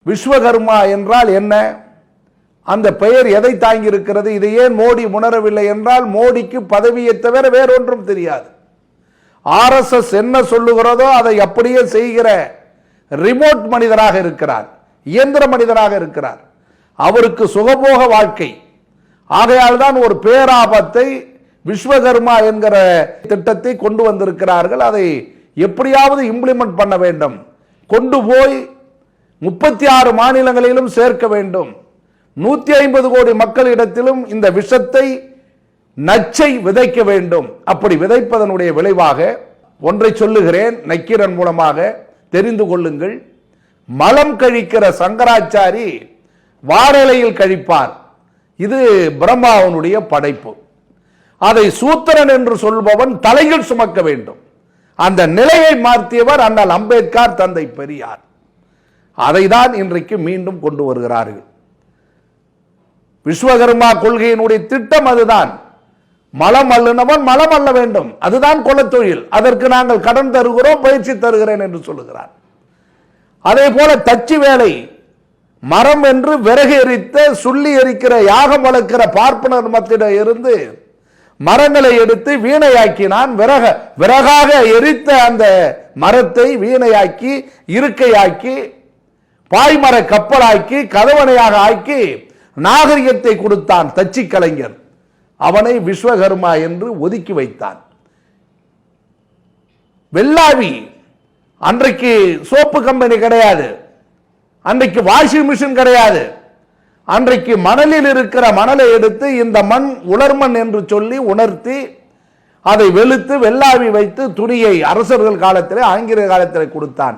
விஸ்வகர்மா என்றால் என்ன? அந்த பெயர் எதை தாங்கி இருக்கிறது? இதை ஏன் மோடி உணரவில்லை என்றால், மோடிக்கு பதவியை தவிர வேறொன்றும் தெரியாது. RSS என்ன சொல்லுகிறதோ அதை அப்படியே செய்கிற ரிமோட் மனிதராக இருக்கிறார், இயந்திர மனிதராக இருக்கிறார். அவருக்கு சுகபோக வாழ்க்கை. ஆகையால் தான் ஒரு பேராபத்தை விஸ்வகர்மா என்கிற திட்டத்தை கொண்டு வந்திருக்கிறார்கள். அதை எப்படியாவது இம்ப்ளிமெண்ட் பண்ண வேண்டும், கொண்டு போய் 36 மாநிலங்களிலும் சேர்க்க வேண்டும். 150 கோடி மக்களிடத்திலும் இந்த விஷத்தை, நச்சை விதைக்க வேண்டும். அப்படி விதைப்பதனுடைய விளைவாக ஒன்றை சொல்லுகிறேன், நக்கீரன் மூலமாக தெரிந்து கொள்ளுங்கள். மலம் கழிக்கிற சங்கராச்சாரி வாரலையில் கழிப்பார். இது பிரம்மாவனுடைய படைப்பு. அதை சூத்திரன் என்று சொல்பவன் தலையில் சுமக்க வேண்டும். அந்த நிலையை மாற்றியவர் அண்ணல் அம்பேத்கர், தந்தை பெரியார். அதை தான் இன்றைக்கு மீண்டும் கொண்டு வருகிறார்கள். விஸ்வகர்மா கொள்கையினுடைய திட்டம் அதுதான். மலம் அள்ளினவன் மலம் அள்ள வேண்டும், அதுதான் குலத்தொழில். அதற்கு நாங்கள் கடன் தருகிறோம், பயிற்சி தருகிறேன் என்று சொல்லுகிறார். அதே போல தச்சு வேலை, மரம் என்று விறகு எரித்த, சுள்ளி எரிக்கிற, யாகம் வளர்க்கிற பார்ப்பனர் மத்தியிடம் இருந்து மரங்களை எடுத்து வீணையாக்கினான். விறகாக எரித்த அந்த மரத்தை வீணையாக்கி, இருக்கையாக்கி, பாய்மர கப்பலாக்கி, கதவணையாக ஆக்கி நாகரிகத்தை கொடுத்தான் தச்சி கலைஞர். அவனை விஸ்வகர்மா என்று ஒதுக்கி வைத்தான். வெள்ளாவி, அன்றைக்கு சோப்பு கம்பெனி கிடையாது, அன்றைக்கு வாஷிங் மிஷின் கிடையாது. அன்றைக்கு மணலில் இருக்கிற மணலை எடுத்து இந்த மண் உலர்மண் என்று சொல்லி உணர்த்தி அதை வெளுத்து வெள்ளாவி வைத்து துணியை அரசர்கள் காலத்திலே, ஆங்கில காலத்திலே கொடுத்தான்.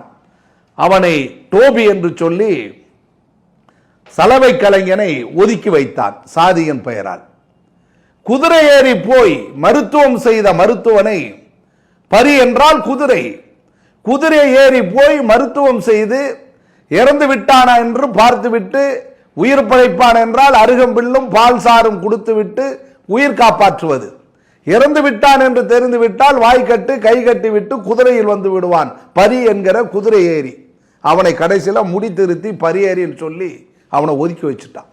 அவனை டோபி என்று சொல்லி சலவை கலைஞனை ஒதுக்கி வைத்தான் சாதியின் பெயரால். குதிரை ஏறி போய் மருத்துவம் செய்த மருத்துவனை, பரி என்றால் குதிரை, குதிரை ஏறி போய் மருத்துவம் செய்து இறந்து விட்டானா என்று பார்த்துவிட்டு உயிர் பிழைப்பான் என்றால் அருகம்பில்லும் பால் சாரும் கொடுத்து விட்டு உயிர் காப்பாற்றுவது. இறந்து விட்டான் என்று தெரிந்து விட்டால் வாய்க்கட்டு கை கட்டி விட்டு குதிரையில் வந்து விடுவான். பரி என்கிற குதிரை ஏறி அவனை கடைசியில் முடி திருத்தி பரியேறின்னு சொல்லி அவனை ஒதுக்கி வச்சுட்டான்.